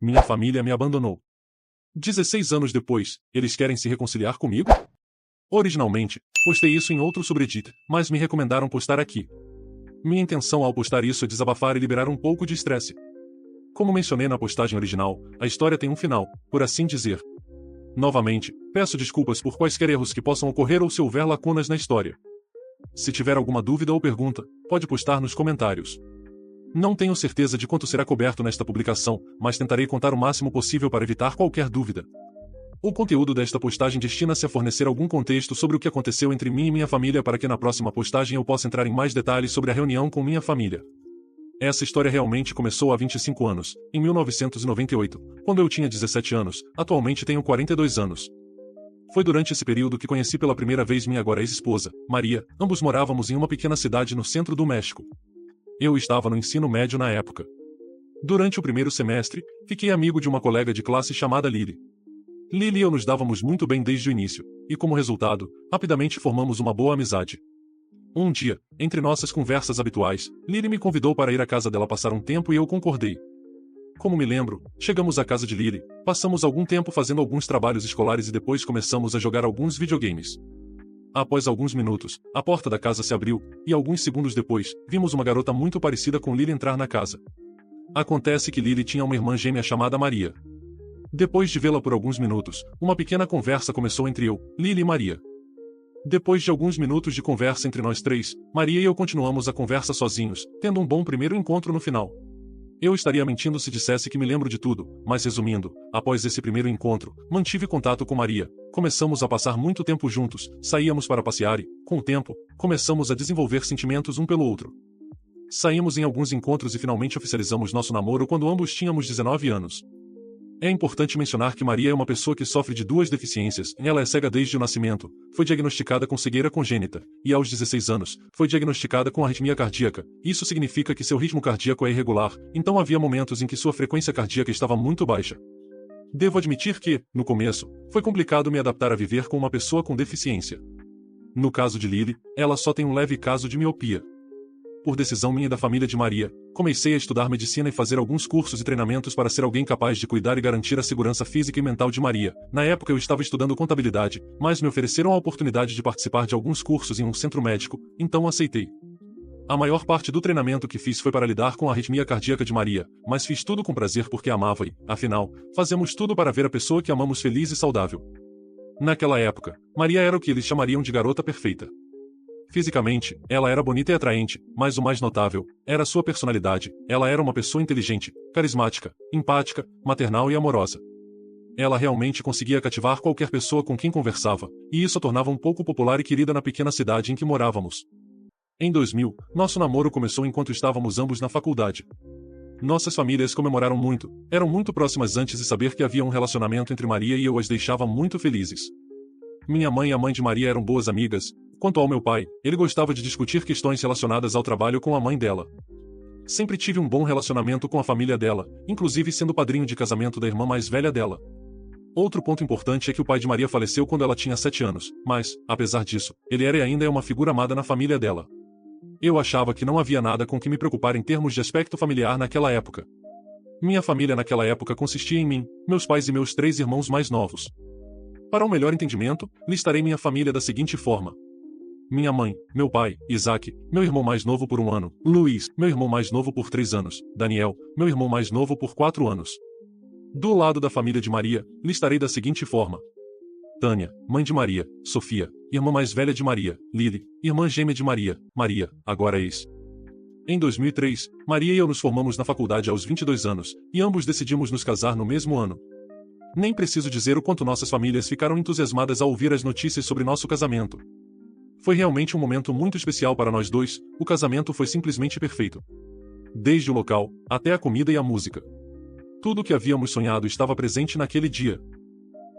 Minha família me abandonou. 16 anos depois, eles querem se reconciliar comigo? Originalmente, postei isso em outro subreddit, mas me recomendaram postar aqui. Minha intenção ao postar isso é desabafar e liberar um pouco de estresse. Como mencionei na postagem original, a história tem um final, por assim dizer. Novamente, peço desculpas por quaisquer erros que possam ocorrer ou se houver lacunas na história. Se tiver alguma dúvida ou pergunta, pode postar nos comentários. Não tenho certeza de quanto será coberto nesta publicação, mas tentarei contar o máximo possível para evitar qualquer dúvida. O conteúdo desta postagem destina-se a fornecer algum contexto sobre o que aconteceu entre mim e minha família para que na próxima postagem eu possa entrar em mais detalhes sobre a reunião com minha família. Essa história realmente começou há 25 anos, em 1998, quando eu tinha 17 anos, atualmente tenho 42 anos. Foi durante esse período que conheci pela primeira vez minha agora ex-esposa, Maria, ambos morávamos em uma pequena cidade no centro do México. Eu estava no ensino médio na época. Durante o primeiro semestre, fiquei amigo de uma colega de classe chamada Lily. Lily e eu nos dávamos muito bem desde o início, e como resultado, rapidamente formamos uma boa amizade. Um dia, entre nossas conversas habituais, Lily me convidou para ir à casa dela passar um tempo e eu concordei. Como me lembro, chegamos à casa de Lily, passamos algum tempo fazendo alguns trabalhos escolares e depois começamos a jogar alguns videogames. Após alguns minutos, a porta da casa se abriu, e alguns segundos depois, vimos uma garota muito parecida com Lily entrar na casa. Acontece que Lily tinha uma irmã gêmea chamada Maria. Depois de vê-la por alguns minutos, uma pequena conversa começou entre eu, Lily e Maria. Depois de alguns minutos de conversa entre nós três, Maria e eu continuamos a conversa sozinhos, tendo um bom primeiro encontro no final. Eu estaria mentindo se dissesse que me lembro de tudo, mas resumindo, após esse primeiro encontro, mantive contato com Maria, começamos a passar muito tempo juntos, saíamos para passear e, com o tempo, começamos a desenvolver sentimentos um pelo outro. Saímos em alguns encontros e finalmente oficializamos nosso namoro quando ambos tínhamos 19 anos. É importante mencionar que Maria é uma pessoa que sofre de duas deficiências, ela é cega desde o nascimento, foi diagnosticada com cegueira congênita, e aos 16 anos, foi diagnosticada com arritmia cardíaca. Isso significa que seu ritmo cardíaco é irregular, então havia momentos em que sua frequência cardíaca estava muito baixa. Devo admitir que, no começo, foi complicado me adaptar a viver com uma pessoa com deficiência. No caso de Lily, ela só tem um leve caso de miopia. Por decisão minha e da família de Maria, comecei a estudar medicina e fazer alguns cursos e treinamentos para ser alguém capaz de cuidar e garantir a segurança física e mental de Maria. Na época eu estava estudando contabilidade, mas me ofereceram a oportunidade de participar de alguns cursos em um centro médico, então aceitei. A maior parte do treinamento que fiz foi para lidar com a arritmia cardíaca de Maria, mas fiz tudo com prazer porque amava e, afinal, fazemos tudo para ver a pessoa que amamos feliz e saudável. Naquela época, Maria era o que eles chamariam de garota perfeita. Fisicamente, ela era bonita e atraente, mas o mais notável era sua personalidade. Ela era uma pessoa inteligente, carismática, empática, maternal e amorosa. Ela realmente conseguia cativar qualquer pessoa com quem conversava, e isso a tornava um pouco popular e querida na pequena cidade em que morávamos. Em 2000, nosso namoro começou enquanto estávamos ambos na faculdade. Nossas famílias comemoraram muito, eram muito próximas antes de saber que havia um relacionamento entre Maria e eu as deixava muito felizes. Minha mãe e a mãe de Maria eram boas amigas. Quanto ao meu pai, ele gostava de discutir questões relacionadas ao trabalho com a mãe dela. Sempre tive um bom relacionamento com a família dela, inclusive sendo padrinho de casamento da irmã mais velha dela. Outro ponto importante é que o pai de Maria faleceu quando ela tinha 7 anos, mas, apesar disso, ele era e ainda é uma figura amada na família dela. Eu achava que não havia nada com que me preocupar em termos de aspecto familiar naquela época. Minha família naquela época consistia em mim, meus pais e meus 3 irmãos mais novos. Para um melhor entendimento, listarei minha família da seguinte forma. Minha mãe, meu pai, Isaac, meu irmão mais novo por 1 ano, Luiz, meu irmão mais novo por 3 anos, Daniel, meu irmão mais novo por 4 anos. Do lado da família de Maria, listarei da seguinte forma. Tânia, mãe de Maria, Sofia, irmã mais velha de Maria, Lily, irmã gêmea de Maria, Maria, agora ex. Em 2003, Maria e eu nos formamos na faculdade aos 22 anos, e ambos decidimos nos casar no mesmo ano. Nem preciso dizer o quanto nossas famílias ficaram entusiasmadas ao ouvir as notícias sobre nosso casamento. Foi realmente um momento muito especial para nós dois, o casamento foi simplesmente perfeito. Desde o local, até a comida e a música. Tudo o que havíamos sonhado estava presente naquele dia.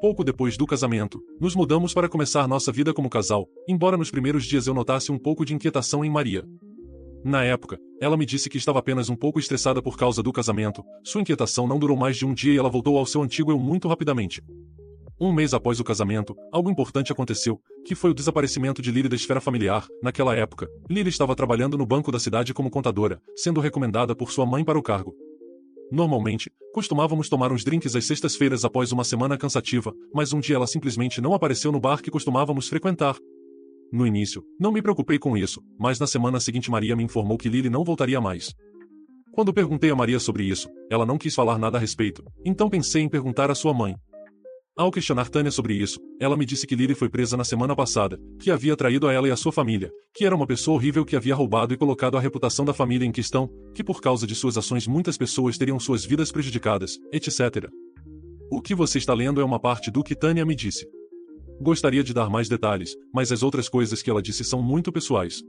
Pouco depois do casamento, nos mudamos para começar nossa vida como casal, embora nos primeiros dias eu notasse um pouco de inquietação em Maria. Na época, ela me disse que estava apenas um pouco estressada por causa do casamento, sua inquietação não durou mais de um dia e ela voltou ao seu antigo eu muito rapidamente. Um mês após o casamento, algo importante aconteceu, que foi o desaparecimento de Lily da esfera familiar. Naquela época, Lily estava trabalhando no banco da cidade como contadora, sendo recomendada por sua mãe para o cargo. Normalmente, costumávamos tomar uns drinks às sextas-feiras após uma semana cansativa, mas um dia ela simplesmente não apareceu no bar que costumávamos frequentar. No início, não me preocupei com isso, mas na semana seguinte Maria me informou que Lily não voltaria mais. Quando perguntei a Maria sobre isso, ela não quis falar nada a respeito, então pensei em perguntar à sua mãe. Ao questionar Tânia sobre isso, ela me disse que Lily foi presa na semana passada, que havia traído a ela e a sua família, que era uma pessoa horrível que havia roubado e colocado a reputação da família em questão, que por causa de suas ações muitas pessoas teriam suas vidas prejudicadas, etc. O que você está lendo é uma parte do que Tânia me disse. Gostaria de dar mais detalhes, mas as outras coisas que ela disse são muito pessoais.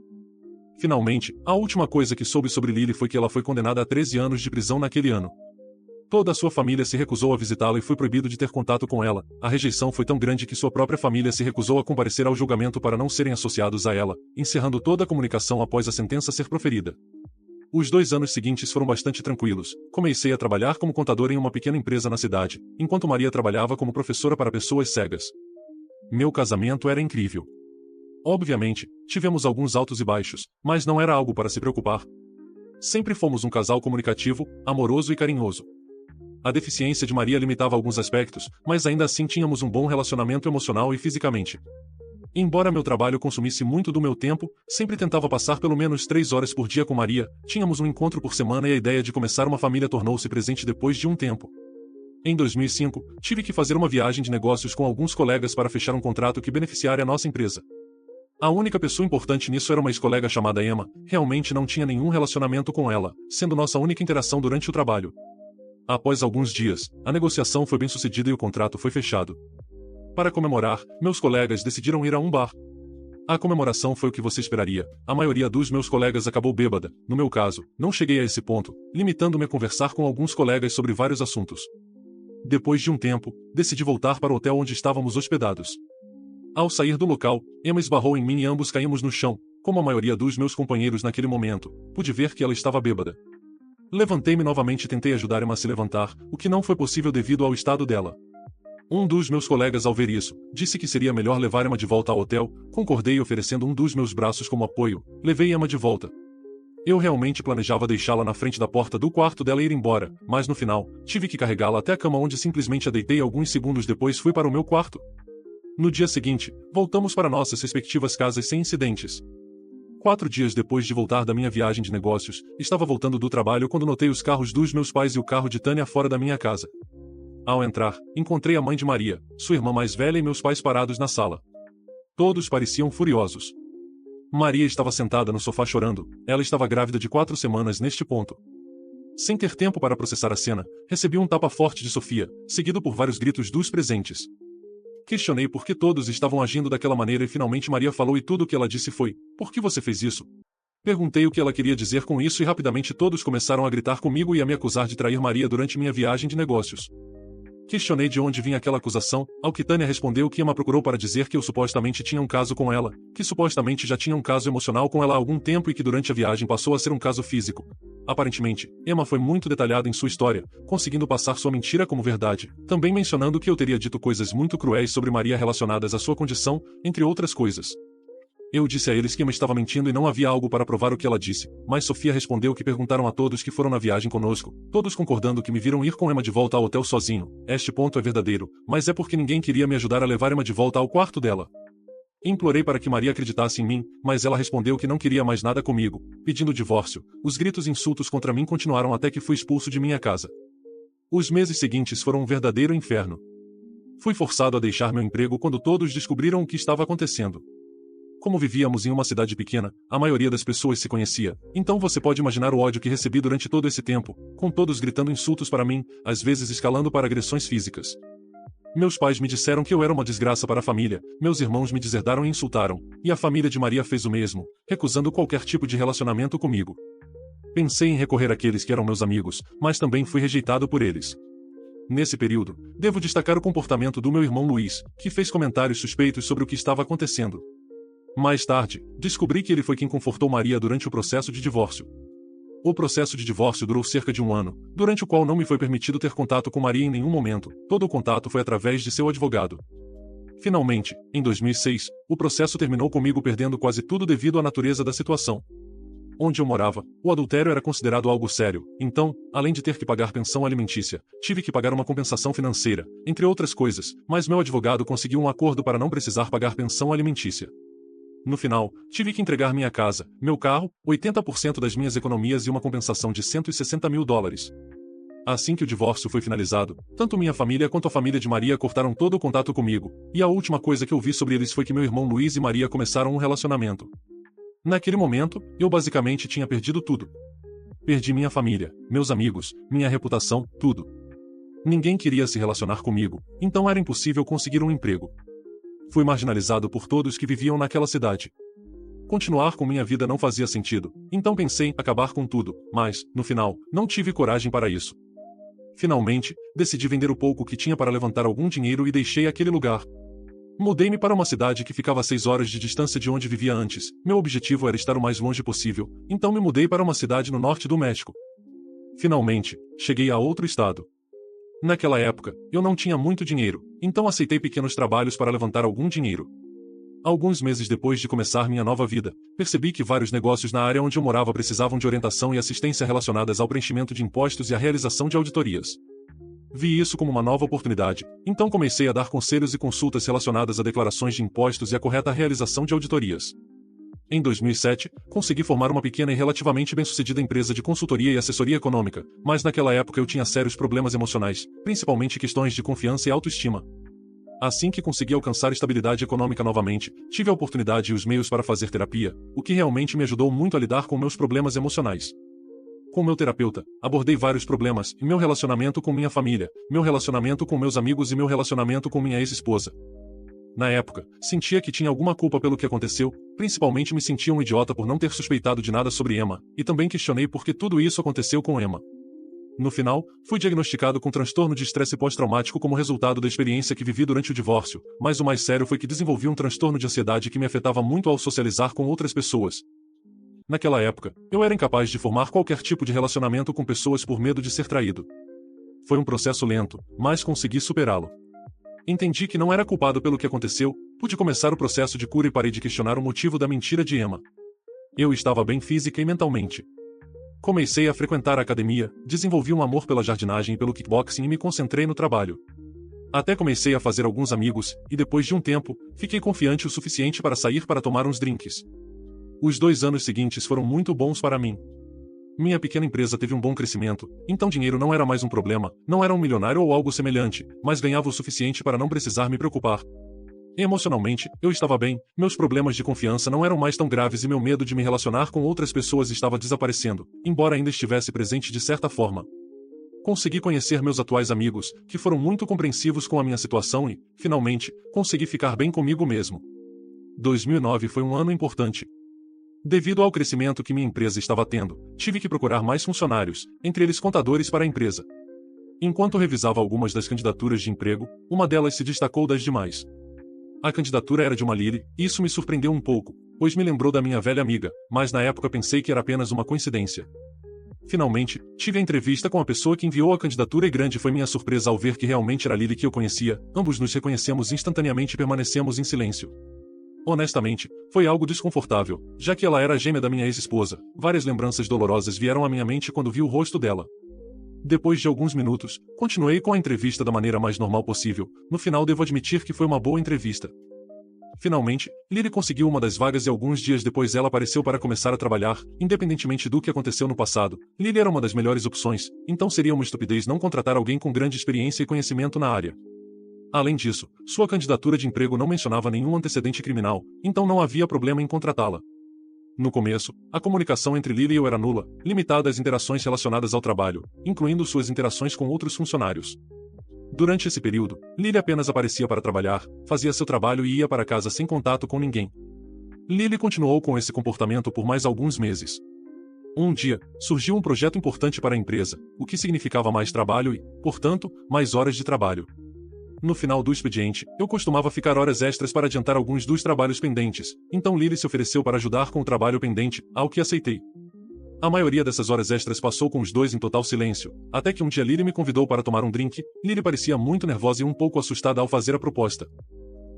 Finalmente, a última coisa que soube sobre Lily foi que ela foi condenada a 13 anos de prisão naquele ano. Toda a sua família se recusou a visitá-la e foi proibido de ter contato com ela. A rejeição foi tão grande que sua própria família se recusou a comparecer ao julgamento para não serem associados a ela, encerrando toda a comunicação após a sentença ser proferida. Os 2 anos seguintes foram bastante tranquilos. Comecei a trabalhar como contador em uma pequena empresa na cidade, enquanto Maria trabalhava como professora para pessoas cegas. Meu casamento era incrível. Obviamente, tivemos alguns altos e baixos, mas não era algo para se preocupar. Sempre fomos um casal comunicativo, amoroso e carinhoso. A deficiência de Maria limitava alguns aspectos, mas ainda assim tínhamos um bom relacionamento emocional e fisicamente. Embora meu trabalho consumisse muito do meu tempo, sempre tentava passar pelo menos 3 horas por dia com Maria, tínhamos um encontro por semana e a ideia de começar uma família tornou-se presente depois de um tempo. Em 2005, tive que fazer uma viagem de negócios com alguns colegas para fechar um contrato que beneficiaria a nossa empresa. A única pessoa importante nisso era uma ex-colega chamada Emma, realmente não tinha nenhum relacionamento com ela, sendo nossa única interação durante o trabalho. Após alguns dias, a negociação foi bem sucedida e o contrato foi fechado. Para comemorar, meus colegas decidiram ir a um bar. A comemoração foi o que você esperaria, a maioria dos meus colegas acabou bêbada, no meu caso, não cheguei a esse ponto, limitando-me a conversar com alguns colegas sobre vários assuntos. Depois de um tempo, decidi voltar para o hotel onde estávamos hospedados. Ao sair do local, Emma esbarrou em mim e ambos caímos no chão, como a maioria dos meus companheiros naquele momento, pude ver que ela estava bêbada. Levantei-me novamente e tentei ajudar Emma a se levantar, o que não foi possível devido ao estado dela. Um dos meus colegas ao ver isso, disse que seria melhor levar Emma de volta ao hotel, concordei oferecendo um dos meus braços como apoio, levei Emma de volta. Eu realmente planejava deixá-la na frente da porta do quarto dela e ir embora, mas no final, tive que carregá-la até a cama onde simplesmente a deitei e alguns segundos depois fui para o meu quarto. No dia seguinte, voltamos para nossas respectivas casas sem incidentes. 4 dias depois de voltar da minha viagem de negócios, estava voltando do trabalho quando notei os carros dos meus pais e o carro de Tânia fora da minha casa. Ao entrar, encontrei a mãe de Maria, sua irmã mais velha e meus pais parados na sala. Todos pareciam furiosos. Maria estava sentada no sofá chorando, ela estava grávida de 4 semanas neste ponto. Sem ter tempo para processar a cena, recebi um tapa forte de Sofia, seguido por vários gritos dos presentes. Questionei por que todos estavam agindo daquela maneira e finalmente Maria falou e tudo o que ela disse foi: "Por que você fez isso?" Perguntei o que ela queria dizer com isso e rapidamente todos começaram a gritar comigo e a me acusar de trair Maria durante minha viagem de negócios. Questionei de onde vinha aquela acusação, ao que Tânia respondeu que Emma procurou para dizer que eu supostamente tinha um caso com ela, que supostamente já tinha um caso emocional com ela há algum tempo e que durante a viagem passou a ser um caso físico. Aparentemente, Emma foi muito detalhada em sua história, conseguindo passar sua mentira como verdade, também mencionando que eu teria dito coisas muito cruéis sobre Maria relacionadas à sua condição, entre outras coisas. Eu disse a eles que Emma estava mentindo e não havia algo para provar o que ela disse, mas Sofia respondeu que perguntaram a todos que foram na viagem conosco, todos concordando que me viram ir com Emma de volta ao hotel sozinho. Este ponto é verdadeiro, mas é porque ninguém queria me ajudar a levar Emma de volta ao quarto dela. Implorei para que Maria acreditasse em mim, mas ela respondeu que não queria mais nada comigo, pedindo divórcio. Os gritos e insultos contra mim continuaram até que fui expulso de minha casa. Os meses seguintes foram um verdadeiro inferno. Fui forçado a deixar meu emprego quando todos descobriram o que estava acontecendo. Como vivíamos em uma cidade pequena, a maioria das pessoas se conhecia, então você pode imaginar o ódio que recebi durante todo esse tempo, com todos gritando insultos para mim, às vezes escalando para agressões físicas. Meus pais me disseram que eu era uma desgraça para a família, meus irmãos me deserdaram e insultaram, e a família de Maria fez o mesmo, recusando qualquer tipo de relacionamento comigo. Pensei em recorrer àqueles que eram meus amigos, mas também fui rejeitado por eles. Nesse período, devo destacar o comportamento do meu irmão Luiz, que fez comentários suspeitos sobre o que estava acontecendo. Mais tarde, descobri que ele foi quem confortou Maria durante o processo de divórcio. O processo de divórcio durou cerca de 1 ano, durante o qual não me foi permitido ter contato com Maria em nenhum momento, todo o contato foi através de seu advogado. Finalmente, em 2006, o processo terminou comigo perdendo quase tudo devido à natureza da situação. onde eu morava, o adultério era considerado algo sério, então, além de ter que pagar pensão alimentícia, tive que pagar uma compensação financeira, entre outras coisas, mas meu advogado conseguiu um acordo para não precisar pagar pensão alimentícia. No final, tive que entregar minha casa, meu carro, 80% das minhas economias e uma compensação de US$ 160 mil. Assim que o divórcio foi finalizado, tanto minha família quanto a família de Maria cortaram todo o contato comigo, e a última coisa que eu vi sobre eles foi que meu irmão Luiz e Maria começaram um relacionamento. Naquele momento, eu basicamente tinha perdido tudo. Perdi minha família, meus amigos, minha reputação, tudo. Ninguém queria se relacionar comigo, então era impossível conseguir um emprego. Fui marginalizado por todos que viviam naquela cidade. Continuar com minha vida não fazia sentido, então pensei em acabar com tudo, mas, no final, não tive coragem para isso. Finalmente, decidi vender o pouco que tinha para levantar algum dinheiro e deixei aquele lugar. Mudei-me para uma cidade que ficava a 6 horas de distância de onde vivia antes. Meu objetivo era estar o mais longe possível, então me mudei para uma cidade no norte do México. Finalmente, cheguei a outro estado. Naquela época, eu não tinha muito dinheiro, então aceitei pequenos trabalhos para levantar algum dinheiro. Alguns meses depois de começar minha nova vida, percebi que vários negócios na área onde eu morava precisavam de orientação e assistência relacionadas ao preenchimento de impostos e à realização de auditorias. Vi isso como uma nova oportunidade, então comecei a dar conselhos e consultas relacionadas a declarações de impostos e a correta realização de auditorias. Em 2007, consegui formar uma pequena e relativamente bem-sucedida empresa de consultoria e assessoria econômica, mas naquela época eu tinha sérios problemas emocionais, principalmente questões de confiança e autoestima. Assim que consegui alcançar estabilidade econômica novamente, tive a oportunidade e os meios para fazer terapia, o que realmente me ajudou muito a lidar com meus problemas emocionais. Com meu terapeuta, abordei vários problemas, meu relacionamento com minha família, meu relacionamento com meus amigos e meu relacionamento com minha ex-esposa. Na época, sentia que tinha alguma culpa pelo que aconteceu, principalmente me sentia um idiota por não ter suspeitado de nada sobre Emma, e também questionei por que tudo isso aconteceu com Emma. No final, fui diagnosticado com transtorno de estresse pós-traumático como resultado da experiência que vivi durante o divórcio, mas o mais sério foi que desenvolvi um transtorno de ansiedade que me afetava muito ao socializar com outras pessoas. Naquela época, eu era incapaz de formar qualquer tipo de relacionamento com pessoas por medo de ser traído. Foi um processo lento, mas consegui superá-lo. Entendi que não era culpado pelo que aconteceu, pude começar o processo de cura e parei de questionar o motivo da mentira de Emma. Eu estava bem física e mentalmente. Comecei a frequentar a academia, desenvolvi um amor pela jardinagem e pelo kickboxing e me concentrei no trabalho. Até comecei a fazer alguns amigos, e depois de um tempo, fiquei confiante o suficiente para sair para tomar uns drinks. Os 2 anos seguintes foram muito bons para mim. Minha pequena empresa teve um bom crescimento, então dinheiro não era mais um problema, não era um milionário ou algo semelhante, mas ganhava o suficiente para não precisar me preocupar. Emocionalmente, eu estava bem, meus problemas de confiança não eram mais tão graves e meu medo de me relacionar com outras pessoas estava desaparecendo, embora ainda estivesse presente de certa forma. Consegui conhecer meus atuais amigos, que foram muito compreensivos com a minha situação e, finalmente, consegui ficar bem comigo mesmo. 2009 foi um ano importante. Devido ao crescimento que minha empresa estava tendo, tive que procurar mais funcionários, entre eles contadores para a empresa. Enquanto revisava algumas das candidaturas de emprego, uma delas se destacou das demais. A candidatura era de uma Lily, e isso me surpreendeu um pouco, pois me lembrou da minha velha amiga, mas na época pensei que era apenas uma coincidência. Finalmente, tive a entrevista com a pessoa que enviou a candidatura e grande foi minha surpresa ao ver que realmente era a Lily que eu conhecia, ambos nos reconhecemos instantaneamente e permanecemos em silêncio. Honestamente, foi algo desconfortável, já que ela era a gêmea da minha ex-esposa. Várias lembranças dolorosas vieram à minha mente quando vi o rosto dela. Depois de alguns minutos, continuei com a entrevista da maneira mais normal possível. No final devo admitir que foi uma boa entrevista. Finalmente, Lily conseguiu uma das vagas e alguns dias depois ela apareceu para começar a trabalhar, independentemente do que aconteceu no passado. Lily era uma das melhores opções, então seria uma estupidez não contratar alguém com grande experiência e conhecimento na área. Além disso, sua candidatura de emprego não mencionava nenhum antecedente criminal, então não havia problema em contratá-la. No começo, a comunicação entre Lily e eu era nula, limitada às interações relacionadas ao trabalho, incluindo suas interações com outros funcionários. Durante esse período, Lily apenas aparecia para trabalhar, fazia seu trabalho e ia para casa sem contato com ninguém. Lily continuou com esse comportamento por mais alguns meses. Um dia, surgiu um projeto importante para a empresa, o que significava mais trabalho e, portanto, mais horas de trabalho. No final do expediente, eu costumava ficar horas extras para adiantar alguns dos trabalhos pendentes, então Lily se ofereceu para ajudar com o trabalho pendente, ao que aceitei. A maioria dessas horas extras passou com os dois em total silêncio, até que um dia Lily me convidou para tomar um drink. Lily parecia muito nervosa e um pouco assustada ao fazer a proposta.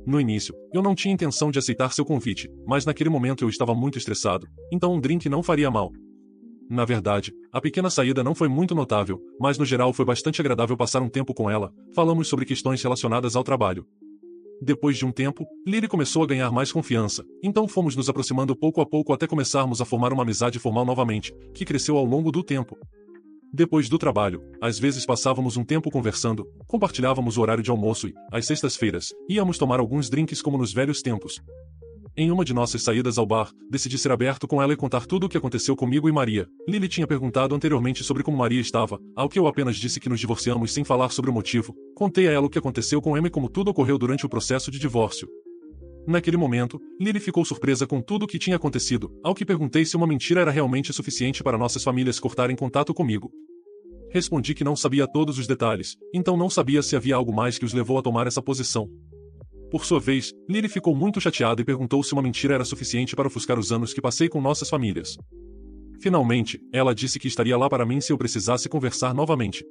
No início, eu não tinha intenção de aceitar seu convite, mas naquele momento eu estava muito estressado, então um drink não faria mal. Na verdade, a pequena saída não foi muito notável, mas no geral foi bastante agradável passar um tempo com ela. Falamos sobre questões relacionadas ao trabalho. Depois de um tempo, Lily começou a ganhar mais confiança, então fomos nos aproximando pouco a pouco até começarmos a formar uma amizade formal novamente, que cresceu ao longo do tempo. Depois do trabalho, às vezes passávamos um tempo conversando, compartilhávamos o horário de almoço e, às sextas-feiras, íamos tomar alguns drinks como nos velhos tempos. Em uma de nossas saídas ao bar, decidi ser aberto com ela e contar tudo o que aconteceu comigo e Maria. Lily tinha perguntado anteriormente sobre como Maria estava, ao que eu apenas disse que nos divorciamos sem falar sobre o motivo. Contei a ela o que aconteceu com Emma e como tudo ocorreu durante o processo de divórcio. Naquele momento, Lily ficou surpresa com tudo o que tinha acontecido, ao que perguntei se uma mentira era realmente suficiente para nossas famílias cortarem contato comigo. Respondi que não sabia todos os detalhes, então não sabia se havia algo mais que os levou a tomar essa posição. Por sua vez, Lily ficou muito chateada e perguntou se uma mentira era suficiente para ofuscar os anos que passei com nossas famílias. Finalmente, ela disse que estaria lá para mim se eu precisasse conversar novamente.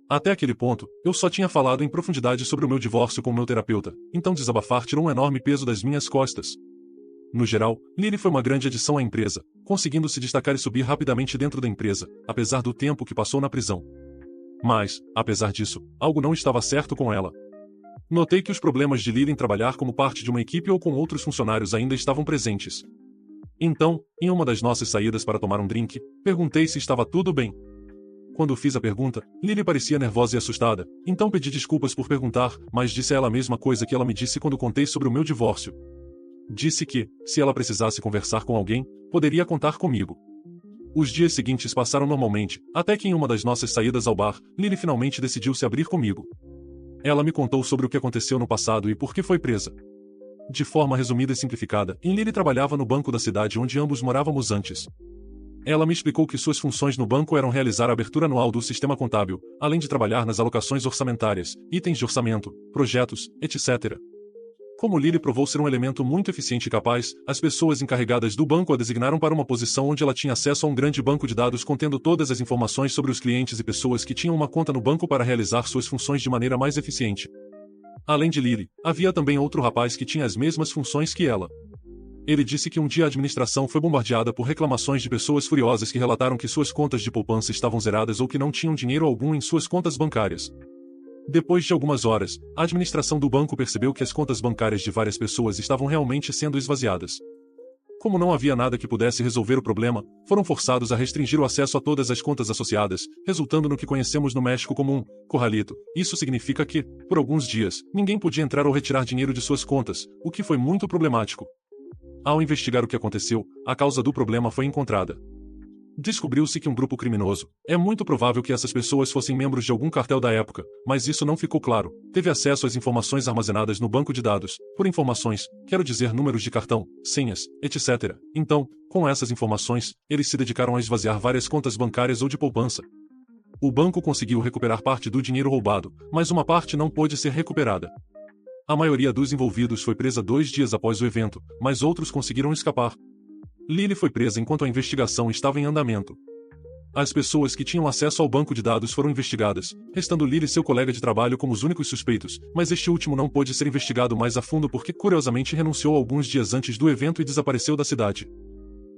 Até aquele ponto, eu só tinha falado em profundidade sobre o meu divórcio com meu terapeuta, então desabafar tirou um enorme peso das minhas costas. No geral, Lily foi uma grande adição à empresa, conseguindo se destacar e subir rapidamente dentro da empresa, apesar do tempo que passou na prisão. Mas, apesar disso, algo não estava certo com ela. Notei que os problemas de Lily em trabalhar como parte de uma equipe ou com outros funcionários ainda estavam presentes. Então, em uma das nossas saídas para tomar um drink, perguntei se estava tudo bem. Quando fiz a pergunta, Lily parecia nervosa e assustada, então pedi desculpas por perguntar, mas disse a ela a mesma coisa que ela me disse quando contei sobre o meu divórcio. Disse que, se ela precisasse conversar com alguém, poderia contar comigo. Os dias seguintes passaram normalmente, até que em uma das nossas saídas ao bar, Lily finalmente decidiu se abrir comigo. Ela me contou sobre o que aconteceu no passado e por que foi presa. De forma resumida e simplificada, Lily trabalhava no banco da cidade onde ambos morávamos antes. Ela me explicou que suas funções no banco eram realizar a abertura anual do sistema contábil, além de trabalhar nas alocações orçamentárias, itens de orçamento, projetos, etc. Como Lily provou ser um elemento muito eficiente e capaz, as pessoas encarregadas do banco a designaram para uma posição onde ela tinha acesso a um grande banco de dados contendo todas as informações sobre os clientes e pessoas que tinham uma conta no banco para realizar suas funções de maneira mais eficiente. Além de Lily, havia também outro rapaz que tinha as mesmas funções que ela. Ele disse que um dia a administração foi bombardeada por reclamações de pessoas furiosas que relataram que suas contas de poupança estavam zeradas ou que não tinham dinheiro algum em suas contas bancárias. Depois de algumas horas, a administração do banco percebeu que as contas bancárias de várias pessoas estavam realmente sendo esvaziadas. Como não havia nada que pudesse resolver o problema, foram forçados a restringir o acesso a todas as contas associadas, resultando no que conhecemos no México como um corralito. Isso significa que, por alguns dias, ninguém podia entrar ou retirar dinheiro de suas contas, o que foi muito problemático. Ao investigar o que aconteceu, a causa do problema foi encontrada. Descobriu-se que um grupo criminoso, é muito provável que essas pessoas fossem membros de algum cartel da época, mas isso não ficou claro, teve acesso às informações armazenadas no banco de dados, por informações, quero dizer números de cartão, senhas, etc. Então, com essas informações, eles se dedicaram a esvaziar várias contas bancárias ou de poupança. O banco conseguiu recuperar parte do dinheiro roubado, mas uma parte não pôde ser recuperada. A maioria dos envolvidos foi presa 2 dias após o evento, mas outros conseguiram escapar. Lily foi presa enquanto a investigação estava em andamento. As pessoas que tinham acesso ao banco de dados foram investigadas, restando Lily e seu colega de trabalho como os únicos suspeitos, mas este último não pôde ser investigado mais a fundo porque curiosamente renunciou alguns dias antes do evento e desapareceu da cidade.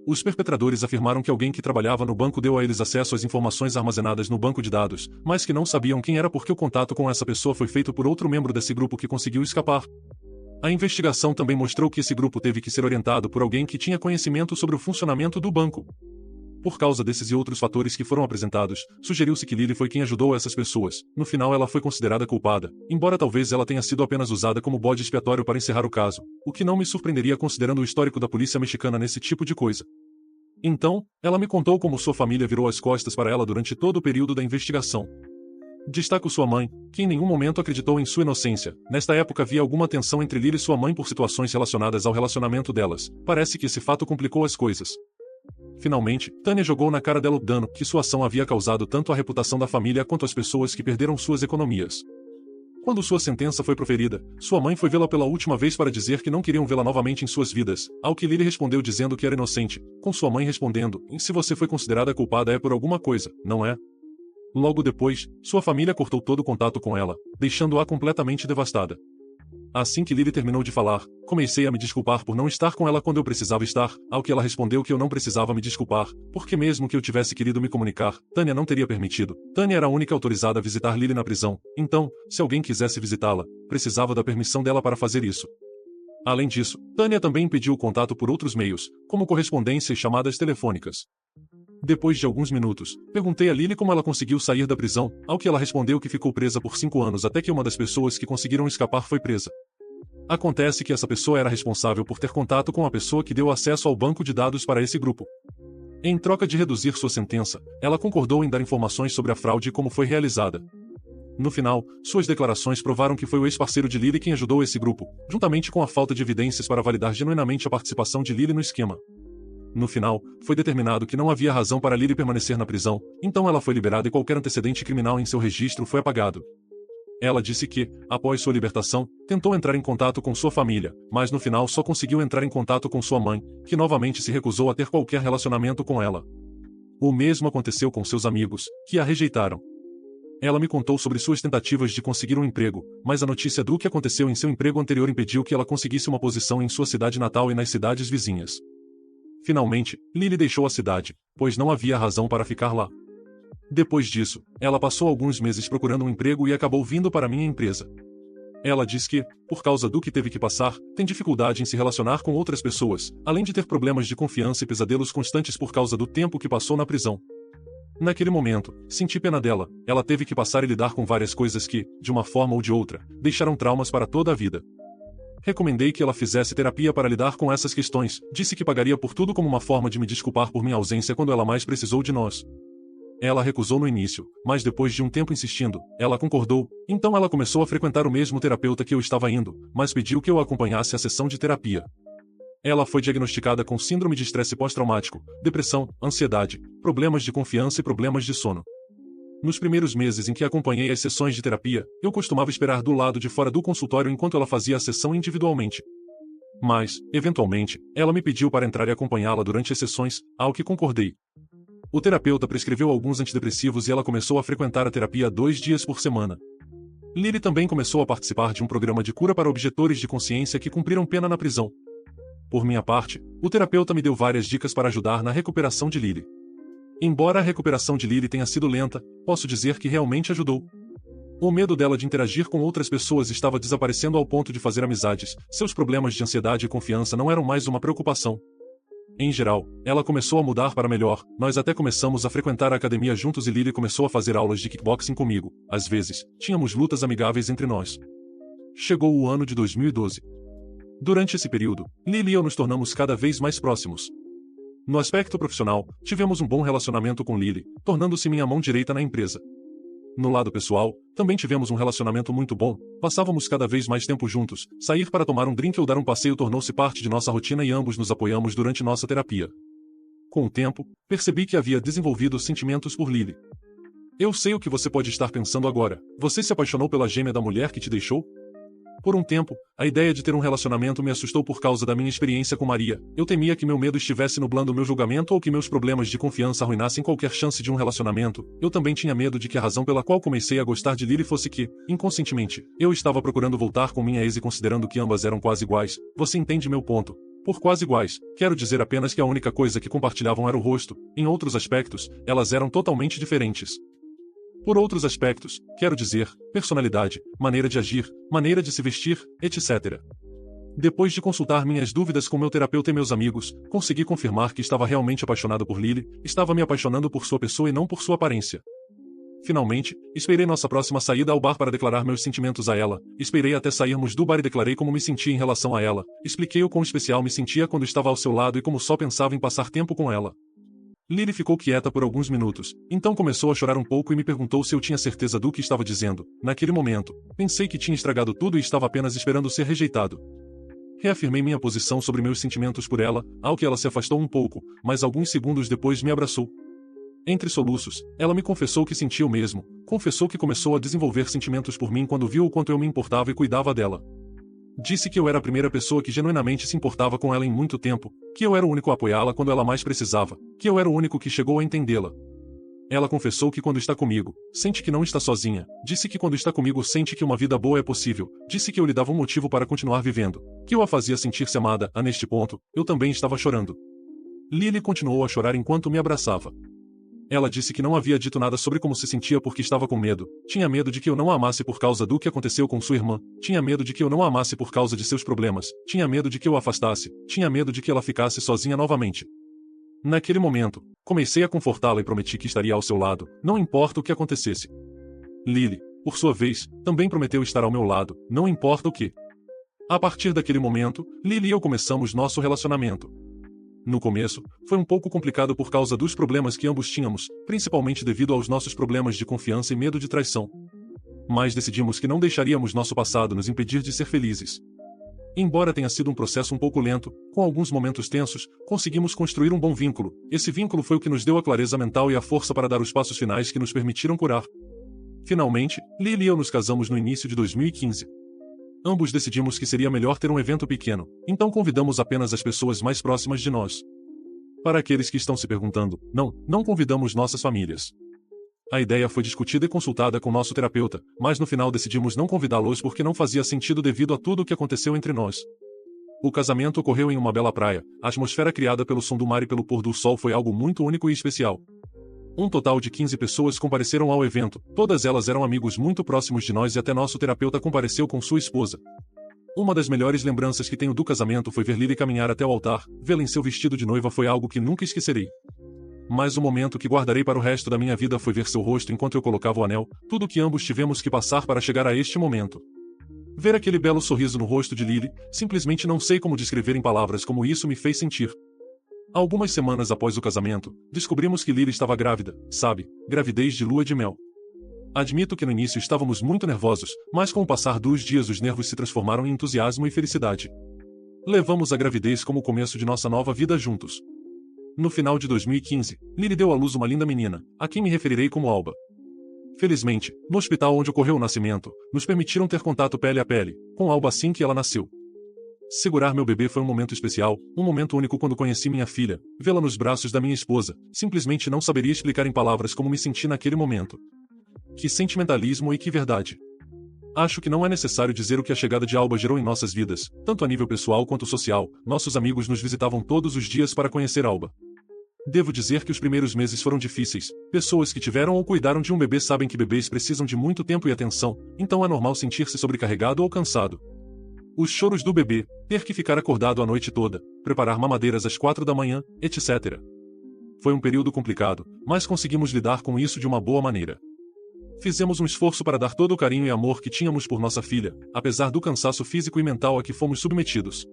Os perpetradores afirmaram que alguém que trabalhava no banco deu a eles acesso às informações armazenadas no banco de dados, mas que não sabiam quem era porque o contato com essa pessoa foi feito por outro membro desse grupo que conseguiu escapar. A investigação também mostrou que esse grupo teve que ser orientado por alguém que tinha conhecimento sobre o funcionamento do banco. Por causa desses e outros fatores que foram apresentados, sugeriu-se que Lily foi quem ajudou essas pessoas. No final ela foi considerada culpada, embora talvez ela tenha sido apenas usada como bode expiatório para encerrar o caso, o que não me surpreenderia considerando o histórico da polícia mexicana nesse tipo de coisa. Então, ela me contou como sua família virou as costas para ela durante todo o período da investigação. Destaco sua mãe, que em nenhum momento acreditou em sua inocência. Nesta época havia alguma tensão entre Lily e sua mãe por situações relacionadas ao relacionamento delas. Parece que esse fato complicou as coisas. Finalmente, Tânia jogou na cara dela o dano que sua ação havia causado tanto à reputação da família quanto às pessoas que perderam suas economias. Quando sua sentença foi proferida, sua mãe foi vê-la pela última vez para dizer que não queriam vê-la novamente em suas vidas, ao que Lily respondeu dizendo que era inocente, com sua mãe respondendo: "Se você foi considerada culpada é por alguma coisa, não é?" Logo depois, sua família cortou todo o contato com ela, deixando-a completamente devastada. Assim que Lily terminou de falar, comecei a me desculpar por não estar com ela quando eu precisava estar, ao que ela respondeu que eu não precisava me desculpar, porque mesmo que eu tivesse querido me comunicar, Tânia não teria permitido. Tânia era a única autorizada a visitar Lily na prisão, então, se alguém quisesse visitá-la, precisava da permissão dela para fazer isso. Além disso, Tânia também impediu o contato por outros meios, como correspondência e chamadas telefônicas. Depois de alguns minutos, perguntei a Lily como ela conseguiu sair da prisão, ao que ela respondeu que ficou presa por 5 anos até que uma das pessoas que conseguiram escapar foi presa. Acontece que essa pessoa era responsável por ter contato com a pessoa que deu acesso ao banco de dados para esse grupo. Em troca de reduzir sua sentença, ela concordou em dar informações sobre a fraude e como foi realizada. No final, suas declarações provaram que foi o ex-parceiro de Lily quem ajudou esse grupo, juntamente com a falta de evidências para validar genuinamente a participação de Lily no esquema. No final, foi determinado que não havia razão para Lily permanecer na prisão, então ela foi liberada e qualquer antecedente criminal em seu registro foi apagado. Ela disse que, após sua libertação, tentou entrar em contato com sua família, mas no final só conseguiu entrar em contato com sua mãe, que novamente se recusou a ter qualquer relacionamento com ela. O mesmo aconteceu com seus amigos, que a rejeitaram. Ela me contou sobre suas tentativas de conseguir um emprego, mas a notícia do que aconteceu em seu emprego anterior impediu que ela conseguisse uma posição em sua cidade natal e nas cidades vizinhas. Finalmente, Lily deixou a cidade, pois não havia razão para ficar lá. Depois disso, ela passou alguns meses procurando um emprego e acabou vindo para minha empresa. Ela diz que, por causa do que teve que passar, tem dificuldade em se relacionar com outras pessoas, além de ter problemas de confiança e pesadelos constantes por causa do tempo que passou na prisão. Naquele momento, senti pena dela, ela teve que passar e lidar com várias coisas que, de uma forma ou de outra, deixaram traumas para toda a vida. Recomendei que ela fizesse terapia para lidar com essas questões, disse que pagaria por tudo como uma forma de me desculpar por minha ausência quando ela mais precisou de nós. Ela recusou no início, mas depois de um tempo insistindo, ela concordou, então ela começou a frequentar o mesmo terapeuta que eu estava indo, mas pediu que eu a acompanhasse à sessão de terapia. Ela foi diagnosticada com síndrome de estresse pós-traumático, depressão, ansiedade, problemas de confiança e problemas de sono. Nos primeiros meses em que acompanhei as sessões de terapia, eu costumava esperar do lado de fora do consultório enquanto ela fazia a sessão individualmente. Mas, eventualmente, ela me pediu para entrar e acompanhá-la durante as sessões, ao que concordei. O terapeuta prescreveu alguns antidepressivos e ela começou a frequentar a terapia 2 dias por semana. Lily também começou a participar de um programa de cura para objetores de consciência que cumpriram pena na prisão. Por minha parte, o terapeuta me deu várias dicas para ajudar na recuperação de Lily. Embora a recuperação de Lily tenha sido lenta, posso dizer que realmente ajudou. O medo dela de interagir com outras pessoas estava desaparecendo ao ponto de fazer amizades, seus problemas de ansiedade e confiança não eram mais uma preocupação. Em geral, ela começou a mudar para melhor, nós até começamos a frequentar a academia juntos e Lily começou a fazer aulas de kickboxing comigo, às vezes, tínhamos lutas amigáveis entre nós. Chegou o ano de 2012. Durante esse período, Lily e eu nos tornamos cada vez mais próximos. No aspecto profissional, tivemos um bom relacionamento com Lily, tornando-se minha mão direita na empresa. No lado pessoal, também tivemos um relacionamento muito bom, passávamos cada vez mais tempo juntos, sair para tomar um drink ou dar um passeio tornou-se parte de nossa rotina e ambos nos apoiamos durante nossa terapia. Com o tempo, percebi que havia desenvolvido sentimentos por Lily. Eu sei o que você pode estar pensando agora, você se apaixonou pela gêmea da mulher que te deixou? Por um tempo, a ideia de ter um relacionamento me assustou por causa da minha experiência com Maria. Eu temia que meu medo estivesse nublando meu julgamento ou que meus problemas de confiança arruinassem qualquer chance de um relacionamento. Eu também tinha medo de que a razão pela qual comecei a gostar de Lily fosse que, inconscientemente, eu estava procurando voltar com minha ex e considerando que ambas eram quase iguais. Você entende meu ponto? Por quase iguais, quero dizer apenas que a única coisa que compartilhavam era o rosto. Em outros aspectos, elas eram totalmente diferentes. Por outros aspectos, quero dizer, personalidade, maneira de agir, maneira de se vestir, etc. Depois de consultar minhas dúvidas com meu terapeuta e meus amigos, consegui confirmar que estava realmente apaixonado por Lily, estava me apaixonando por sua pessoa e não por sua aparência. Finalmente, esperei nossa próxima saída ao bar para declarar meus sentimentos a ela, esperei até sairmos do bar e declarei como me sentia em relação a ela, expliquei o quão especial me sentia quando estava ao seu lado e como só pensava em passar tempo com ela. Lily ficou quieta por alguns minutos, então começou a chorar um pouco e me perguntou se eu tinha certeza do que estava dizendo. Naquele momento, pensei que tinha estragado tudo e estava apenas esperando ser rejeitado. Reafirmei minha posição sobre meus sentimentos por ela, ao que ela se afastou um pouco, mas alguns segundos depois me abraçou. Entre soluços, ela me confessou que sentia o mesmo, confessou que começou a desenvolver sentimentos por mim quando viu o quanto eu me importava e cuidava dela. Disse que eu era a primeira pessoa que genuinamente se importava com ela em muito tempo, que eu era o único a apoiá-la quando ela mais precisava, que eu era o único que chegou a entendê-la. Ela confessou que quando está comigo, sente que não está sozinha. Disse que quando está comigo sente que uma vida boa é possível. Disse que eu lhe dava um motivo para continuar vivendo. Que eu a fazia sentir-se amada. Neste ponto, eu também estava chorando. Lily continuou a chorar enquanto me abraçava. Ela disse que não havia dito nada sobre como se sentia porque estava com medo. Tinha medo de que eu não a amasse por causa do que aconteceu com sua irmã. Tinha medo de que eu não a amasse por causa de seus problemas. Tinha medo de que eu a afastasse. Tinha medo de que ela ficasse sozinha novamente. Naquele momento, comecei a confortá-la e prometi que estaria ao seu lado, não importa o que acontecesse. Lily, por sua vez, também prometeu estar ao meu lado, não importa o que. A partir daquele momento, Lily e eu começamos nosso relacionamento. No começo, foi um pouco complicado por causa dos problemas que ambos tínhamos, principalmente devido aos nossos problemas de confiança e medo de traição. Mas decidimos que não deixaríamos nosso passado nos impedir de ser felizes. Embora tenha sido um processo um pouco lento, com alguns momentos tensos, conseguimos construir um bom vínculo. Esse vínculo foi o que nos deu a clareza mental e a força para dar os passos finais que nos permitiram curar. Finalmente, Lily e eu nos casamos no início de 2015. Ambos decidimos que seria melhor ter um evento pequeno, então convidamos apenas as pessoas mais próximas de nós. Para aqueles que estão se perguntando, não convidamos nossas famílias. A ideia foi discutida e consultada com nosso terapeuta, mas no final decidimos não convidá-los porque não fazia sentido devido a tudo o que aconteceu entre nós. O casamento ocorreu em uma bela praia, a atmosfera criada pelo som do mar e pelo pôr do sol foi algo muito único e especial. Um total de 15 pessoas compareceram ao evento, todas elas eram amigos muito próximos de nós e até nosso terapeuta compareceu com sua esposa. Uma das melhores lembranças que tenho do casamento foi ver Lily caminhar até o altar, vê-la em seu vestido de noiva foi algo que nunca esquecerei. Mas o momento que guardarei para o resto da minha vida foi ver seu rosto enquanto eu colocava o anel, tudo o que ambos tivemos que passar para chegar a este momento. Ver aquele belo sorriso no rosto de Lily, simplesmente não sei como descrever em palavras como isso me fez sentir. Algumas semanas após o casamento, descobrimos que Lily estava grávida, sabe, gravidez de lua de mel. Admito que no início estávamos muito nervosos, mas com o passar dos dias os nervos se transformaram em entusiasmo e felicidade. Levamos a gravidez como o começo de nossa nova vida juntos. No final de 2015, Lily deu à luz uma linda menina, a quem me referirei como Alba. Felizmente, no hospital onde ocorreu o nascimento, nos permitiram ter contato pele a pele, com Alba assim que ela nasceu. Segurar meu bebê foi um momento especial, um momento único quando conheci minha filha, vê-la nos braços da minha esposa, simplesmente não saberia explicar em palavras como me senti naquele momento. Que sentimentalismo e que verdade. Acho que não é necessário dizer o que a chegada de Alba gerou em nossas vidas, tanto a nível pessoal quanto social, nossos amigos nos visitavam todos os dias para conhecer Alba. Devo dizer que os primeiros meses foram difíceis, pessoas que tiveram ou cuidaram de um bebê sabem que bebês precisam de muito tempo e atenção, então é normal sentir-se sobrecarregado ou cansado. Os choros do bebê, ter que ficar acordado a noite toda, preparar mamadeiras às 4 da manhã, etc. Foi um período complicado, mas conseguimos lidar com isso de uma boa maneira. Fizemos um esforço para dar todo o carinho e amor que tínhamos por nossa filha, apesar do cansaço físico e mental a que fomos submetidos.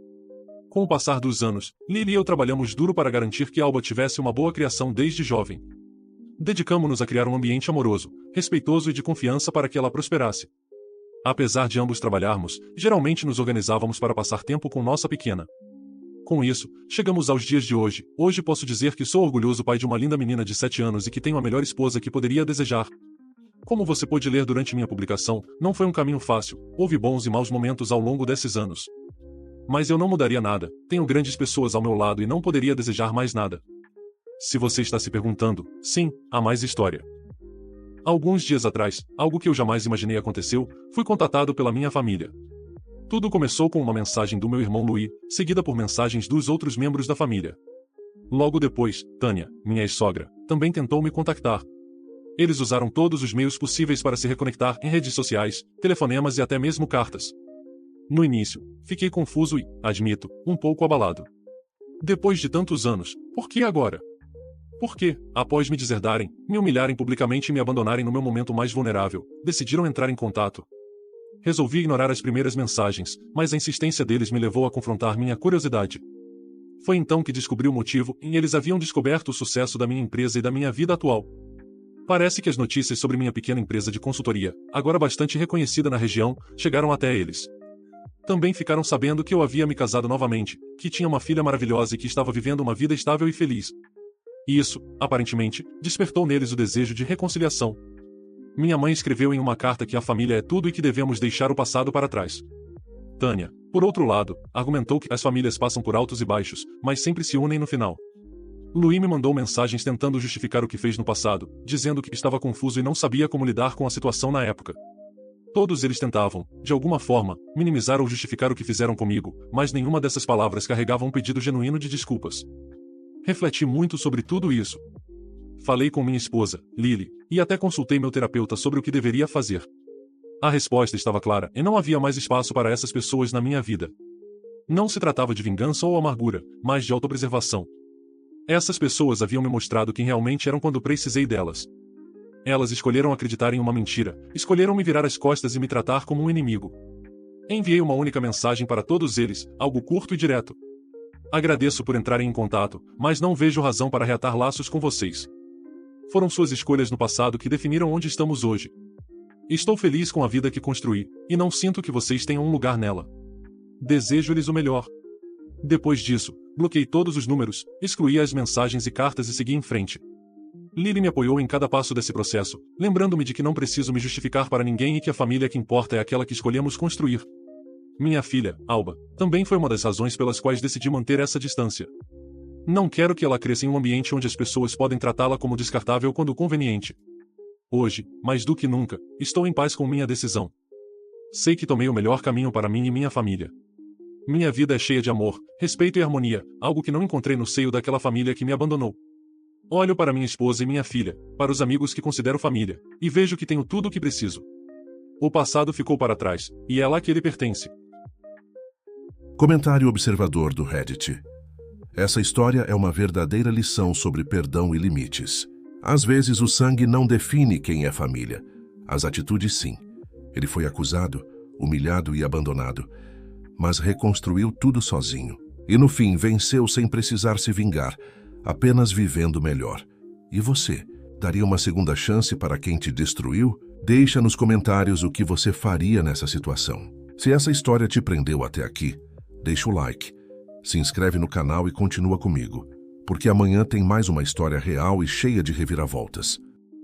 Com o passar dos anos, Lily e eu trabalhamos duro para garantir que Alba tivesse uma boa criação desde jovem. Dedicamo-nos a criar um ambiente amoroso, respeitoso e de confiança para que ela prosperasse. Apesar de ambos trabalharmos, geralmente nos organizávamos para passar tempo com nossa pequena. Com isso, chegamos aos dias de hoje. Hoje posso dizer que sou orgulhoso pai de uma linda menina de 7 anos e que tenho a melhor esposa que poderia desejar. Como você pôde ler durante minha publicação, não foi um caminho fácil, houve bons e maus momentos ao longo desses anos. Mas eu não mudaria nada, tenho grandes pessoas ao meu lado e não poderia desejar mais nada. Se você está se perguntando, sim, há mais história. Alguns dias atrás, algo que eu jamais imaginei aconteceu, fui contatado pela minha família. Tudo começou com uma mensagem do meu irmão Louis, seguida por mensagens dos outros membros da família. Logo depois, Tânia, minha ex-sogra, também tentou me contactar. Eles usaram todos os meios possíveis para se reconectar em redes sociais, telefonemas e até mesmo cartas. No início, fiquei confuso e, admito, um pouco abalado. Depois de tantos anos, por que agora? Por que, após me deserdarem, me humilharem publicamente e me abandonarem no meu momento mais vulnerável, decidiram entrar em contato? Resolvi ignorar as primeiras mensagens, mas a insistência deles me levou a confrontar minha curiosidade. Foi então que descobri o motivo e eles haviam descoberto o sucesso da minha empresa e da minha vida atual. Parece que as notícias sobre minha pequena empresa de consultoria, agora bastante reconhecida na região, chegaram até eles. Também ficaram sabendo que eu havia me casado novamente, que tinha uma filha maravilhosa e que estava vivendo uma vida estável e feliz. E isso, aparentemente, despertou neles o desejo de reconciliação. Minha mãe escreveu em uma carta que a família é tudo e que devemos deixar o passado para trás. Tânia, por outro lado, argumentou que as famílias passam por altos e baixos, mas sempre se unem no final. Louis me mandou mensagens tentando justificar o que fez no passado, dizendo que estava confuso e não sabia como lidar com a situação na época. Todos eles tentavam, de alguma forma, minimizar ou justificar o que fizeram comigo, mas nenhuma dessas palavras carregava um pedido genuíno de desculpas. Refleti muito sobre tudo isso. Falei com minha esposa, Lily, e até consultei meu terapeuta sobre o que deveria fazer. A resposta estava clara e não havia mais espaço para essas pessoas na minha vida. Não se tratava de vingança ou amargura, mas de autopreservação. Essas pessoas haviam me mostrado quem realmente eram quando precisei delas. Elas escolheram acreditar em uma mentira, escolheram me virar as costas e me tratar como um inimigo. Enviei uma única mensagem para todos eles, algo curto e direto. Agradeço por entrarem em contato, mas não vejo razão para reatar laços com vocês. Foram suas escolhas no passado que definiram onde estamos hoje. Estou feliz com a vida que construí, e não sinto que vocês tenham um lugar nela. Desejo-lhes o melhor. Depois disso, bloqueei todos os números, excluí as mensagens e cartas e segui em frente. Lily me apoiou em cada passo desse processo, lembrando-me de que não preciso me justificar para ninguém e que a família que importa é aquela que escolhemos construir. Minha filha, Alba, também foi uma das razões pelas quais decidi manter essa distância. Não quero que ela cresça em um ambiente onde as pessoas podem tratá-la como descartável quando conveniente. Hoje, mais do que nunca, estou em paz com minha decisão. Sei que tomei o melhor caminho para mim e minha família. Minha vida é cheia de amor, respeito e harmonia, algo que não encontrei no seio daquela família que me abandonou. Olho para minha esposa e minha filha, para os amigos que considero família, e vejo que tenho tudo o que preciso. O passado ficou para trás, e é lá que ele pertence. Comentário observador do Reddit. Essa história é uma verdadeira lição sobre perdão e limites. Às vezes o sangue não define quem é família. As atitudes sim. Ele foi acusado, humilhado e abandonado, mas reconstruiu tudo sozinho. E no fim venceu sem precisar se vingar, apenas vivendo melhor. E você, daria uma segunda chance para quem te destruiu? Deixa nos comentários o que você faria nessa situação. Se essa história te prendeu até aqui, deixa o like, se inscreve no canal e continua comigo, porque amanhã tem mais uma história real e cheia de reviravoltas.